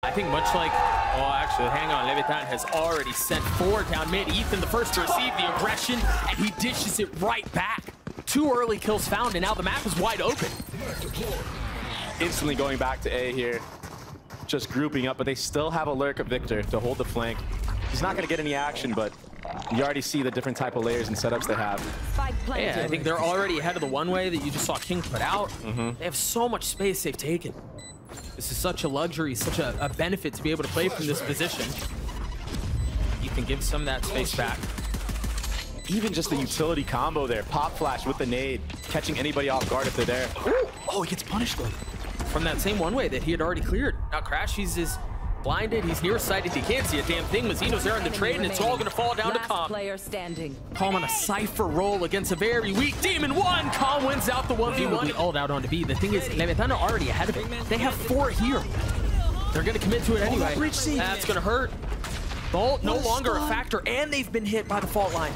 I think much like, oh, actually, hang on. Leviatán has already sent 4 down mid. Ethan the first to receive the aggression, and he dishes it right back. 2 early kills found, and now the map is wide open. Instantly going back to A here. Just grouping up, but they still have a lurk of Victor to hold the flank. He's not going to get any action, but you already see the different type of layers and setups they have. Yeah, I think they're already ahead of the one-way that you just saw kiNgg put out. They have so much space they've taken. This is such a luxury, such a benefit to be able to play from this position. You can give some of that space back. Even just the utility combo there. Pop flash with the nade, catching anybody off guard if they're there. Ooh. Oh, he gets punished though. From that same one-way that he had already cleared. Now crashies is blinded, he's nearsighted, he can't see a damn thing. Mazino's there in the trade, and it's all gonna fall down to Calm. Calm on a Cypher roll against a very weak Demon 1. Calm wins out the 1v1. All out onto B. The thing is, Leviatán are already ahead of it. They have 4 here. They're gonna commit to it anyway. That's gonna hurt. Bolt no longer a factor, and they've been hit by the fault line.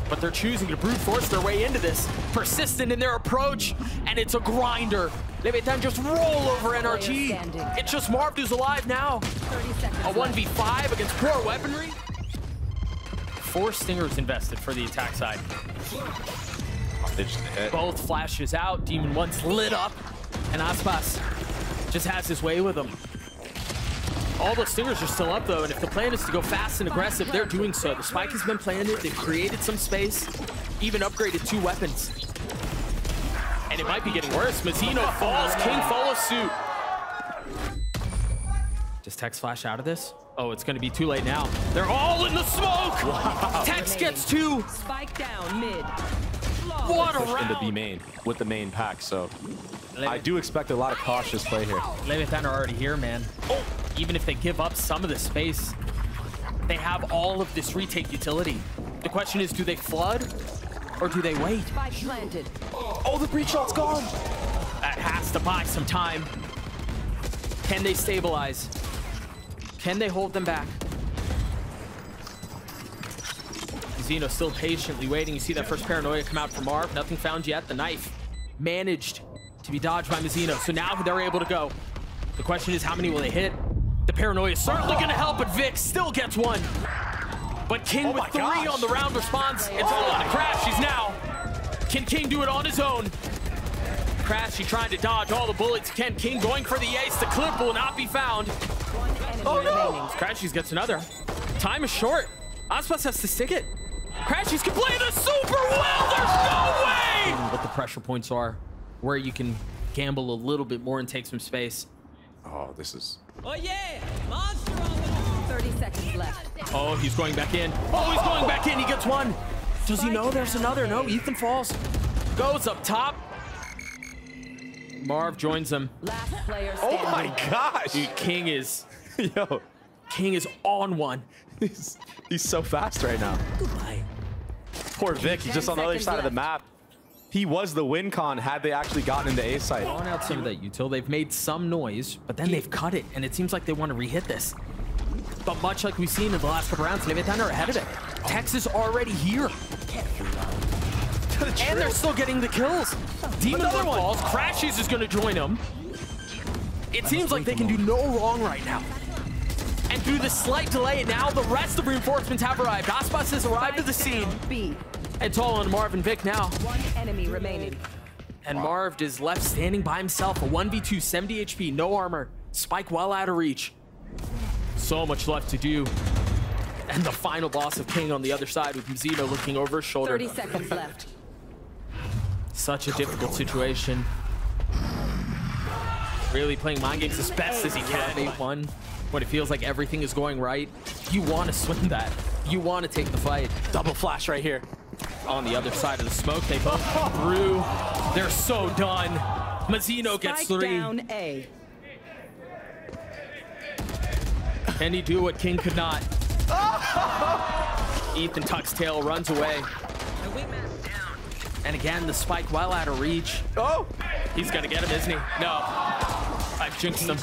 But they're choosing to brute force their way into this. Persistent in their approach, and it's a grinder. Leviatán just roll over NRG. It's just Marved who's alive now. A 1v5 against poor weaponry. 4 stingers invested for the attack side. Both flashes out. Demon 1's lit up, and aspas just has his way with him. All the stingers are still up though, and if the plan is to go fast and aggressive, they're doing so. The spike has been planted, they've created some space, even upgraded 2 weapons. And it might be getting worse. Mazino falls, kiNgg follows suit. Does Tex flash out of this? Oh, it's gonna be too late now. They're all in the smoke! Wow. Tex gets 2. Spike down mid. What a round! Into B main with the main pack, so I do expect a lot of cautious play here. Leviatán are already here, man. Oh. Even if they give up some of the space, they have all of this retake utility. The question is, do they flood or do they wait? Oh, the breach shot's gone. That has to buy some time. Can they stabilize? Can they hold them back? Zeno still patiently waiting. You see that first paranoia come out from Marv. Nothing found yet. The knife managed to be dodged by Mazino. So now they're able to go. The question is, how many will they hit? The paranoia is certainly going to help, but Vic still gets 1. But kiNgg with 3 on the round response. It's all on a crashies now. Can kiNgg do it on his own? Crashy trying to dodge all the bullets. Can kiNgg going for the ace? The clip will not be found. Oh no! crashies gets another. Time is short. aspas has to stick it. crashies can play this super well. There's no way! What the pressure points are, where you can gamble a little bit more and take some space. Oh, this is... Oh yeah! Monster on the 30 seconds left. Oh, he's going back in. Oh, he's going back in. He gets 1. Does he know there's another? No, Ethan falls. Goes up top. Marv joins him. Last player oh my gosh! Dude, kiNgg is... Yo. kiNgg is on 1. He's so fast right now. Goodbye. Poor Vic, he's just on the other side of the map. He was the win con had they actually gotten into A site. Throwing out some of that util. They've made some noise, but then they've cut it, and it seems like they want to re-hit this. But much like we've seen in the last couple rounds, Leviatán are ahead of it. Tex is already here. And they're still getting the kills. Demon 1 falls. crashies is going to join them. It seems like they can do no wrong right now. And through this slight delay, now the rest of reinforcements have arrived. aspas has arrived at the scene. It's all on Marv and Vic now. 1 enemy remaining. And Marved is left standing by himself. A 1v2, 70 HP, no armor. Spike well out of reach. So much left to do. And the final boss of kiNgg on the other side with Mazino looking over his shoulder. 30 seconds left. Such a difficult situation. Really playing mind games as best as he can. 8-1. When it feels like everything is going right, you want to swing that. You want to take the fight. Double flash right here. On the other side of the smoke, they both come through. They're so done. Mazino gets 3. Down A. Can he do what kiNgg could not? Ethan tucks tail, runs away. And again, the spike well out of reach. Oh! He's gonna get him, isn't he? No. I've jinxed him.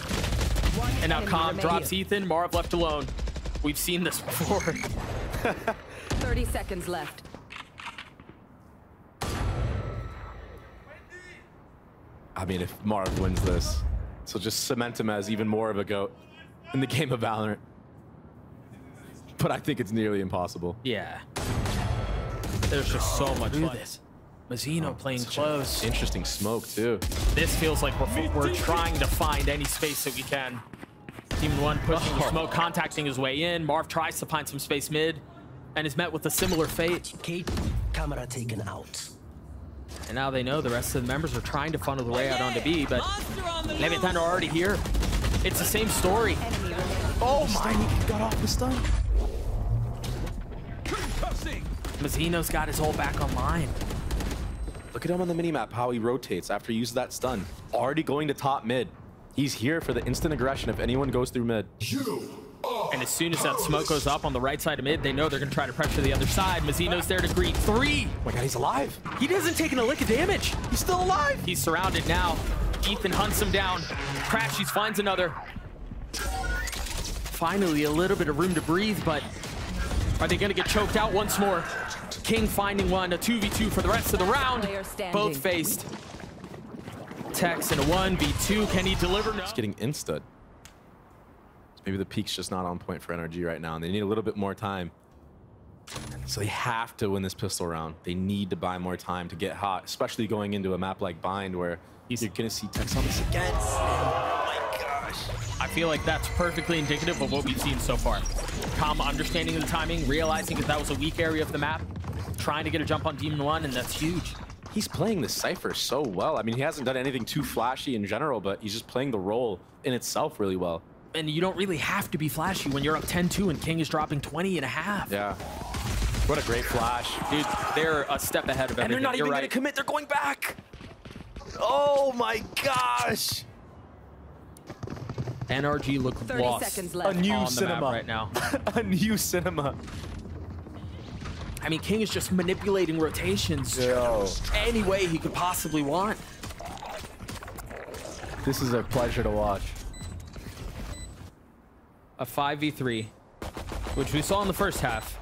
And now Calm drops Ethan, Marv left alone. We've seen this before. 30 seconds left. I mean, if Marv wins this, so just cement him as even more of a GOAT. in the game of Valorant. But I think it's nearly impossible. Yeah. There's just so much fun. Mazino playing close. Interesting smoke, too. This feels like we're trying to find any space that we can. Demon 1 pushing the smoke, contacting his way in. Marv tries to find some space mid and is met with a similar fate. Camera taken out. And now they know the rest of the members are trying to funnel the way out onto B, but Leviatán are already here. It's the same story. Oh my, he got off the stun. Mazino's got his whole back online. Look at him on the minimap, how he rotates after he uses that stun. Already going to top mid. He's here for the instant aggression if anyone goes through mid. And as soon as that smoke goes up on the right side of mid, they know they're going to try to pressure the other side. Mazino's there to greet 3. Oh my god, he's alive. He hasn't taken a lick of damage. He's still alive. He's surrounded now. Ethan hunts him down. crashies finds another. Finally, a little bit of room to breathe, but are they going to get choked out once more? kiNgg finding one, a 2v2 for the rest of the round. Both faced. Tex in a 1v2. Can he deliver? No. He's getting insta. Maybe the peak's just not on point for NRG right now, and they need a little bit more time. So they have to win this pistol round. They need to buy more time to get hot, especially going into a map like Bind, where you're going to see Tex on this again. Oh my gosh. I feel like that's perfectly indicative of what we've seen so far. Calm understanding of the timing, realizing that was a weak area of the map, trying to get a jump on Demon 1, and that's huge. He's playing the Cypher so well. I mean, he hasn't done anything too flashy in general, but he's just playing the role in itself really well. And you don't really have to be flashy when you're up 10-2 and kiNgg is dropping 20 and a half. Yeah. What a great flash. Dude, they're a step ahead of everything. And they're not even going to commit. They're going back. Oh my gosh. NRG look 30 lost. seconds left. A new on cinema the map right now. A new cinema. I mean, kiNgg is just manipulating rotations any way he could possibly want. This is a pleasure to watch. A 5v3, which we saw in the first half.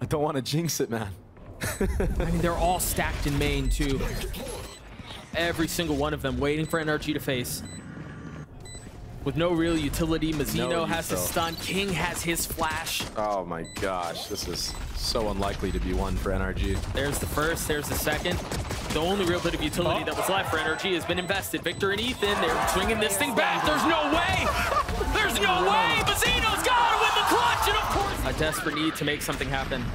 I don't want to jinx it, man. I mean, they're all stacked in main, too. Every single one of them waiting for NRG to face. With no real utility, Mazino has his stun, kiNgg has his flash. Oh my gosh, this is so unlikely to be one for NRG. There's the first, there's the second. The only real bit of utility that was left for NRG has been invested. Victor and Ethan, they're swinging this thing back. There's no way! There's no way! Mazino's got to win the clutch, and of course, a desperate need to make something happen.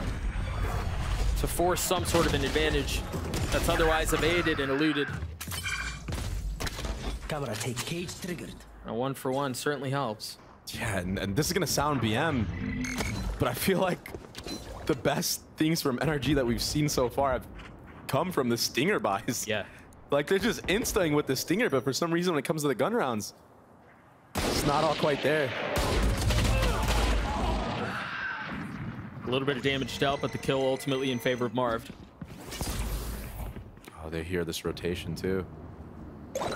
To force some sort of an advantage that's otherwise evaded and eluded. Camera take cage triggered. A 1-for-1 certainly helps. Yeah, and this is going to sound BM, but I feel like the best things from NRG that we've seen so far have come from the stinger buys. Yeah. Like, they're just instaing with the stinger, but for some reason when it comes to the gun rounds, it's not all quite there. A little bit of damage dealt, but the kill ultimately in favor of Marved. Oh, they hear this rotation too.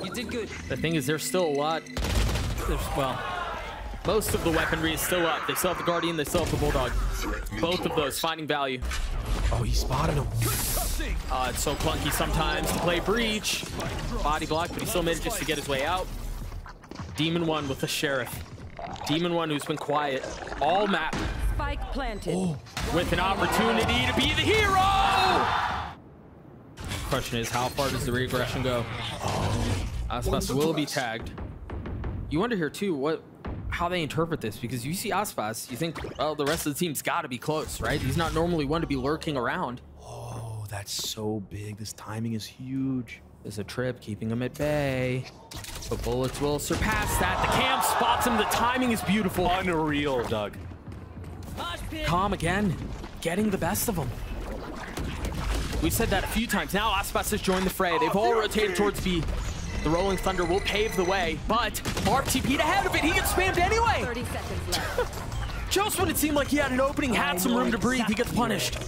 You did good. The thing is, there's still a lot. Well, most of the weaponry is still up. They still have the Guardian, they still have the Bulldog. Both of those finding value. Oh, he spotted him. It's so clunky sometimes to play Breach. Body block, but he still manages to get his way out. Demon 1 with the Sheriff. Demon 1 who's been quiet all map. Spike planted. With an opportunity to be the hero! Question is, how far does the regression go? Aspas will be tagged. You wonder here too how they interpret this, because you see Aspas, you think, well, the rest of the team's got to be close, right? He's not normally one to be lurking around. Oh, that's so big. This timing is huge. There's a trip keeping him at bay, but bullets will surpass that. The cam spots him. The timing is beautiful. Unreal, Doug. Calm again, getting the best of him. We've said that a few times now. Aspas has joined the fray. They've all rotated towards B. The Rolling Thunder will pave the way, but Marv TP'd ahead of it. He gets spammed anyway. 30 seconds left. Just when it seemed like he had an opening, had some room to breathe, he gets punished.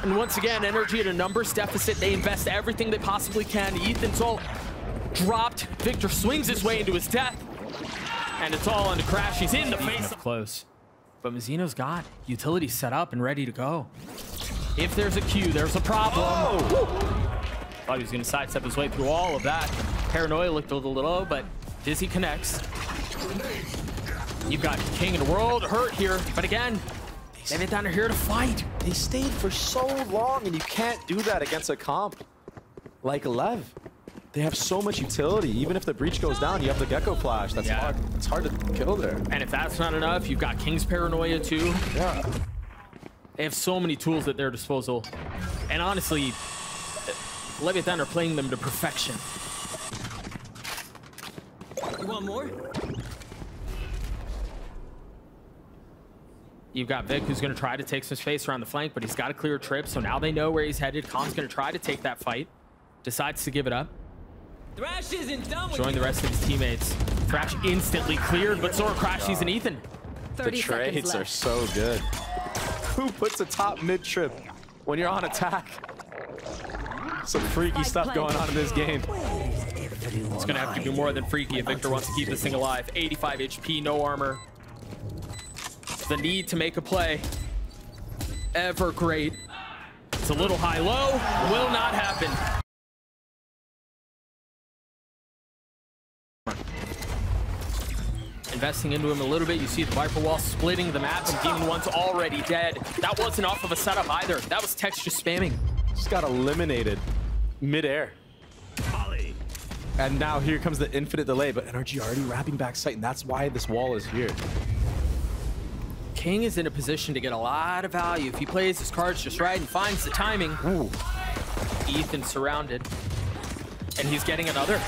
And once again, NRG at a numbers deficit. They invest everything they possibly can. Ethan's all dropped. Victor swings his way into his death. And it's all onto crashies in the face. Close. But Mazino's got utility set up and ready to go. If there's a Q, there's a problem. Thought he was going to sidestep his way through all of that. Paranoia looked a little low, but Dizzy connects. You've got King in the world hurt here, but again, Leviatán are here to fight. They stayed for so long, and you can't do that against a comp like LEV. They have so much utility. Even if the breach goes down, you have the Gecko flash. That's hard. It's hard to kill there. And if that's not enough, you've got King's paranoia too. Yeah. They have so many tools at their disposal. And honestly, Leviatán are playing them to perfection. You want more? You've got Vic, who's going to try to take some space around the flank, but he's got a clear trip, so now they know where he's headed. Khan's going to try to take that fight. Decides to give it up. Thrash isn't done with Join the rest of his teammates. Thrash instantly cleared, but so are crashies and Ethan. The trades are so good. Who puts a top mid trip when you're on attack? Some freaky stuff going on in this game. It's going to have to do more than freaky if Victor wants to keep this thing alive. 85 HP, no armor. The need to make a play. Ever great. It's a little high-low. Will not happen. Investing into him a little bit. You see the Viper wall splitting the map, and Demon One's already dead. That wasn't off of a setup either. That was Tex just spamming. Just got eliminated mid-air. And now here comes the infinite delay, but NRG already wrapping back sight, and that's why this wall is here. King is in a position to get a lot of value if he plays his cards just right and finds the timing. Ooh. Ethan surrounded, and he's getting another.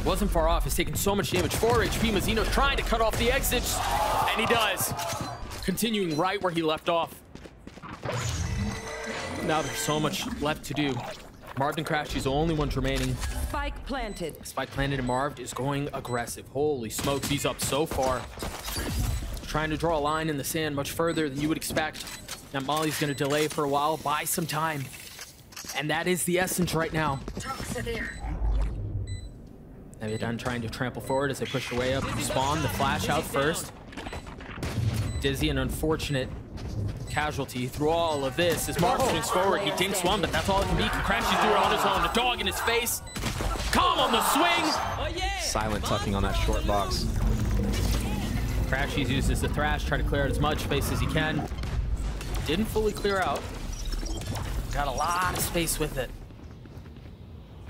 Wasn't far off. He's taking so much damage. 4 HP. Mazino's trying to cut off the exits, and he does. Continuing right where he left off. Now there's so much left to do. Marved and crashies the only ones remaining. Spike planted. Spike planted, and Marved is going aggressive. Holy smokes, he's up so far. Trying to draw a line in the sand much further than you would expect. Now Molly's going to delay for a while, buy some time. And that is the essence right now. Leviatán trying to trample forward as they push their way up. Spawn, the flash out first. Dizzy, an unfortunate casualty through all of this. As Marv swings forward, he dinks one, but that's all it can be. Can crashes through it on his own. The dog in his face. Calm on the swing. Silent tucking on that short box. Crashies uses the thrash, try to clear out as much space as he can. Didn't fully clear out. Got a lot of space with it.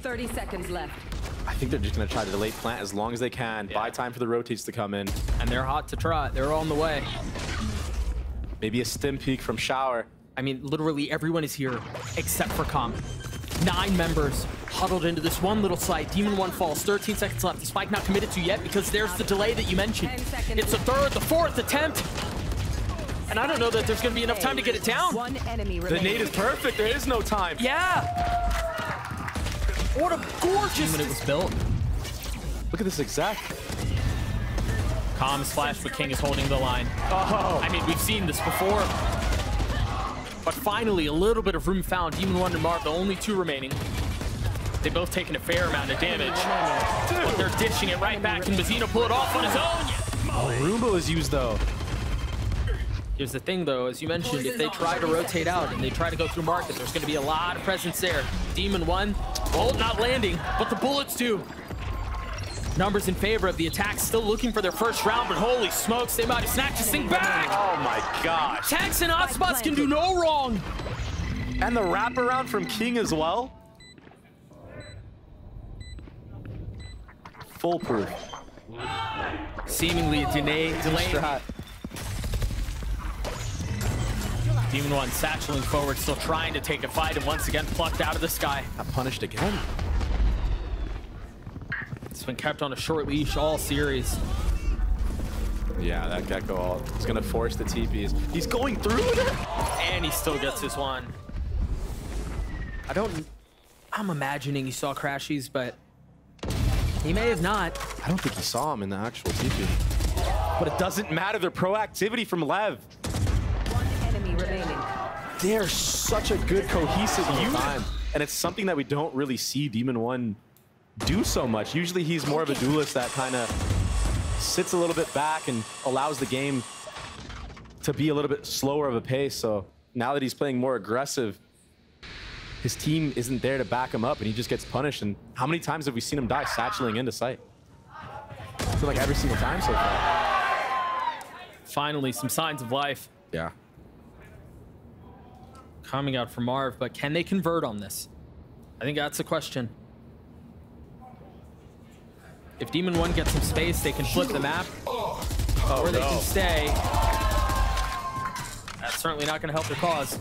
30 seconds left. I think they're just going to try to delay plant as long as they can. Buy time for the rotates to come in. And they're hot to trot. They're on the way. Maybe a stim peek from Shower. I mean, literally everyone is here except for Com. 9 members huddled into this one little site. Demon One falls. 13 seconds left. The spike not committed to yet because there's the delay that you mentioned. It's the third, the fourth attempt. And I don't know that there's going to be enough time to get it down. One enemy The remaining. nade is perfect. There is no time. Yeah. What a gorgeous... When it was built. Look at this exact. Com is flashed, but King is holding the line. Oh. I mean, we've seen this before. But finally, a little bit of room found. Demon One and Marv, the only 2 remaining. They've both taken a fair amount of damage. But they're dishing it right back, and Mazino pull it off on his own. Oh, Roomba is used, though. Here's the thing, though. As you mentioned, if they try to rotate out and they try to go through market, there's going to be a lot of presence there. Demon One, bolt not landing, but the bullets do. Numbers in favor of the attack, still looking for their first round, but holy smokes, they might have snatched this thing back. Oh, my gosh. Tax and aspas can do no wrong. And the wraparound from kiNgg as well. Foolproof. Seemingly a delay. Strat. Demon One satcheling forward, still trying to take a fight, and once again plucked out of the sky. Got punished again. It's been kept on a short leash all series. Yeah, that Gecko is going to force the TPs. He's going through it. And he still gets his one. I'm imagining he saw crashies, but he may have not. I don't think he saw him in the actual TP. But it doesn't matter. The proactivity from LEV. One enemy remaining. They're such a good cohesive unit. And it's something that we don't really see Demon One do so much. Usually he's more of a duelist that kind of sits a little bit back and allows the game to be a little bit slower of a pace. So now that he's playing more aggressive, his team isn't there to back him up, and he just gets punished. And how many times have we seen him die satcheling into sight? I feel like every single time so far. Finally, some signs of life. Yeah. Coming out from Marv, but can they convert on this? I think that's the question. If Demon 1 gets some space, they can flip the map, or they can stay. That's certainly not going to help their cause.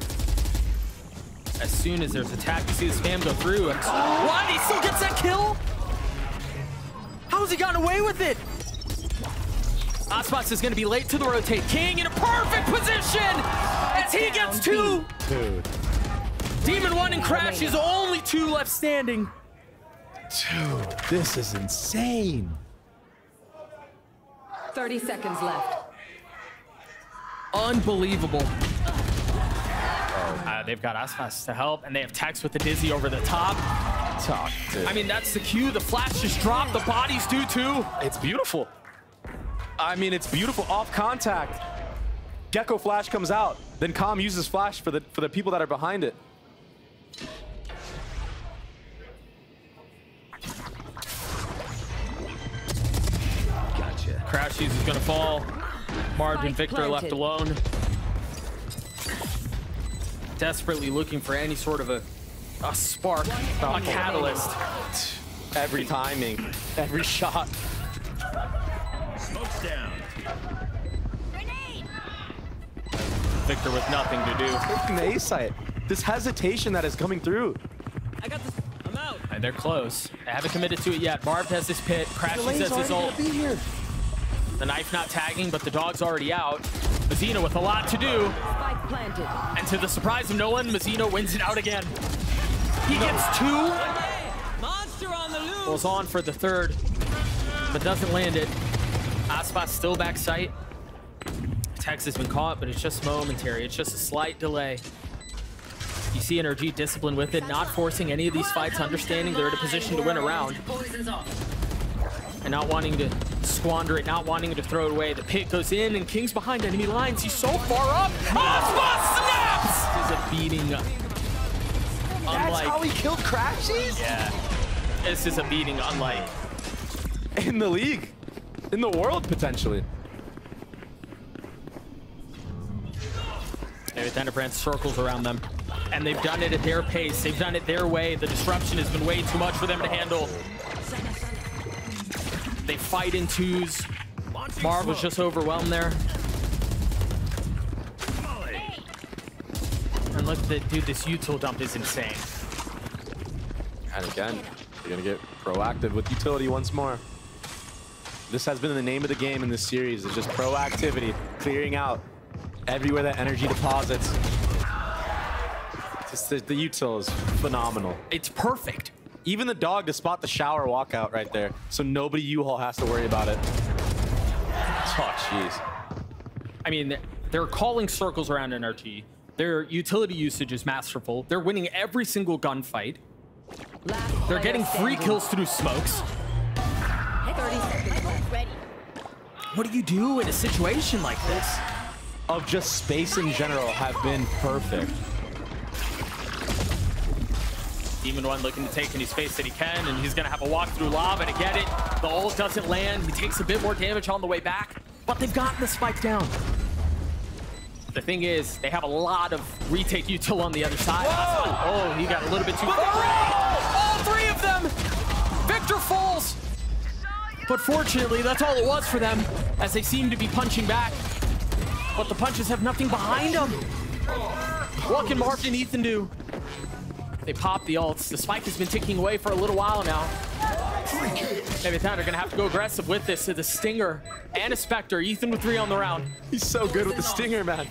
As soon as there's attack, you see the spam go through. And what? He still gets that kill? How has he gotten away with it? aspas is going to be late to the rotate. kiNgg in a perfect position as he gets 2. Dude. Demon 1 and crashies, only 2 left standing. Dude, this is insane. 30 seconds left. Unbelievable. They've got aspas to help, and they have Tex with the dizzy over the top. I mean, that's the cue. The flash just dropped. The bodies do too. It's beautiful. I mean, it's beautiful off contact. Gecko flash comes out. Then Calm uses flash for the people that are behind it. Gotcha. crashies is gonna fall. Marved and Victor left alone. Desperately looking for any sort of a spark, a catalyst. Every timing, every shot. Smoke's down. Victor with nothing to do. Taking the A site. This hesitation that is coming through. I got this. I'm out. And they're close. They haven't committed to it yet. Marved has his pit. crashies has his ult. The knife not tagging, but the dog's already out. Mazino with a lot to do. Spike planted. And to the surprise of no one, Mazino wins it out again. He gets 2. Monster on the loose. Goes on for the 3rd, but doesn't land it. aspas still back sight. Tex has been caught, but it's just momentary. It's just a slight delay. You see NRG discipline with it, not forcing any of these fights, understanding they're in a position to win a round. And not wanting to squander it, not wanting to throw it away. The pit goes in, and kiNgg's behind enemy lines. He's so far up. aspas snaps! This is a beating. That's how he killed crashies? Yeah. This is a beating unlike. In the league. In the world, potentially. Leviatán circles around them. And they've done it at their pace. They've done it their way. The disruption has been way too much for them to handle. They fight in 2s. Marv was just overwhelmed there. And look at the dude, this util dump is insane. And again, they're gonna get proactive with utility once more. This has been the name of the game in this series, is just proactivity, clearing out everywhere that energy deposits. Just the util is phenomenal. It's perfect. Even the dog to spot the shower walkout right there, so nobody U-Haul has to worry about it. Oh, jeez. I mean, they're calling circles around NRG. Their utility usage is masterful. They're winning every single gunfight. They're getting free kills through smokes. 30 seconds left. Ready. What do you do in a situation like this? Of just space in general have been perfect. Demon 1 looking to take any space that he can, and he's gonna have a walk through lava to get it. The ult doesn't land. He takes a bit more damage on the way back, but they've gotten the spike down. The thing is, they have a lot of retake util on the other side. Oh, he got a little bit too far. All 3 of them! Victor falls! But fortunately, that's all it was for them, as they seem to be punching back. But the punches have nothing behind them. What can Marved and Ethan do? They pop the ults. The spike has been ticking away for a little while now. Leviatán are gonna have to go aggressive with this. The Stinger and a Spectre. Ethan with 3 on the round. He's so good with the Stinger, man.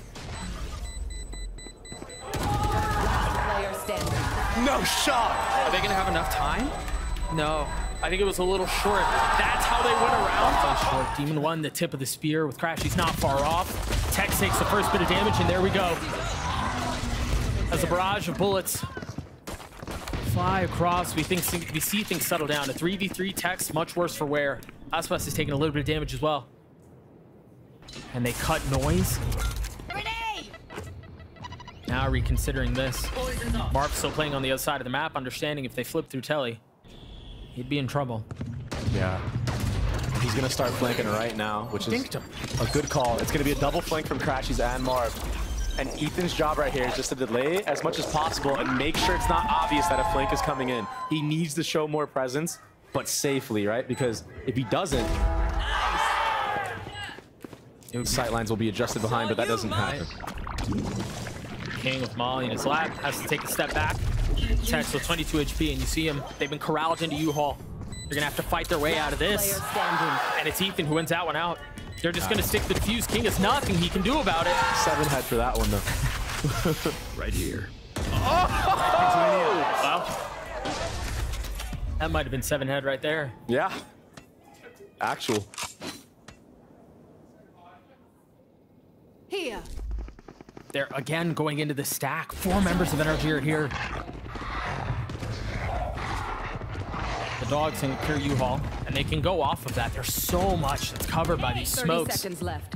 Player standing. No shot. Are they gonna have enough time? No. I think it was a little short. That's how they went around. Short. Demon 1, the tip of the spear with crashies not far off. Tex takes the first bit of damage, and there we go. As a barrage of bullets fly across, we see things settle down. A 3v3 Tex, much worse for wear. aspas is taking a little bit of damage as well. And they cut noise. Grenade! Now reconsidering this. Marv still playing on the other side of the map, understanding if they flip through Telly, he'd be in trouble. Yeah. He's going to start flanking right now, which is a good call. It's going to be a double flank from crashies and Marv. And Ethan's job right here is just to delay as much as possible and make sure it's not obvious that a flank is coming in. He needs to show more presence, but safely, right? Because if he doesn't, sightlines will be adjusted behind, but that doesn't happen. kiNgg with Molly in his lap has to take a step back. Tex with 22 HP, and you see him. They've been corralled into U-Haul. They're gonna have to fight their way out of this. And it's Ethan who wins that one out. They're just gonna stick the defuse. kiNgg has nothing he can do about it. 7 head for that one though. Right here. Oh! Well, that might have been 7 head right there. Yeah. Actual. Here. They're again going into the stack. 4 members of NRG are here. The dogs can clear U-Haul, and they can go off of that. There's so much that's covered by these smokes. 30 seconds left.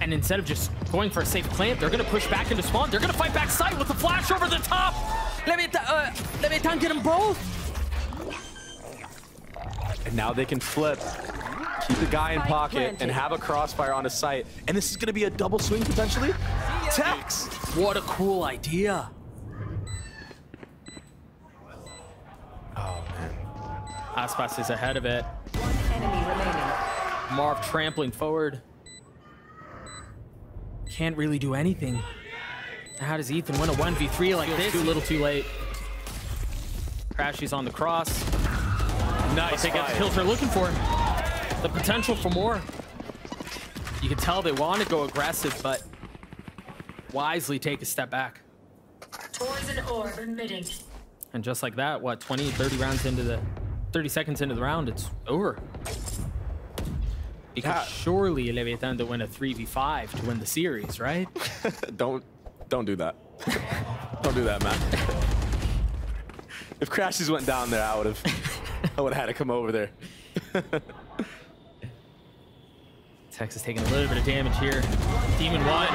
And instead of just going for a safe plant, they're going to push back into spawn. They're going to fight back sight with the flash over the top. Leviatán get them both. And now they can flip. Keep the guy in pocket and have a crossfire on his sight. And this is going to be a double swing potentially. Tex! What a cool idea. Oh, man. Aspas is ahead of it. 1 enemy remaining. Marv trampling forward. Can't really do anything. How does Ethan win a 1v3 like this? Too little, too late. crashies on the cross. Nice. They get the kills they're looking for. The potential for more. You can tell they want to go aggressive, but wisely take a step back. Poison orb emitting. And just like that, what, 20, 30 rounds into the 30 seconds into the round, it's over. Because surely Leviatán to win a 3v5 to win the series, right? Don't do that. Don't do that, man. If crashies went down there, I would have had to come over there. Tex is taking a little bit of damage here. Demon 1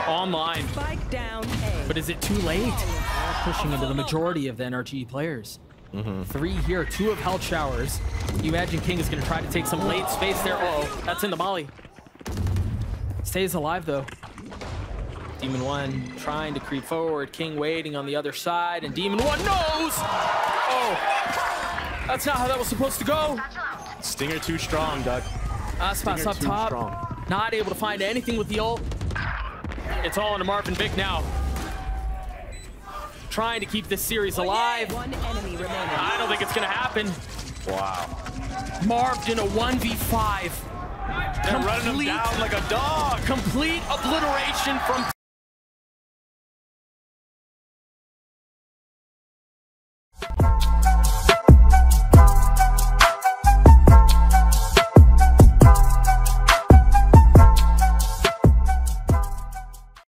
online. Spike down A. But is it too late? Pushing into the majority of the NRG players. 3 here, 2 of health showers. You imagine kiNgg is going to try to take some late space there. Uh-oh, that's in the molly. Stays alive though. Demon 1 trying to creep forward. kiNgg waiting on the other side, and Demon 1 knows! Oh, that's not how that was supposed to go. Stinger too strong, Doug. Aspas up top, not able to find anything with the ult. It's all into Marved and Vic now. Trying to keep this series alive. 1 enemy remaining. I don't think it's gonna happen. Wow. Marved in a 1v5. They're running him down like a dog. Complete obliteration from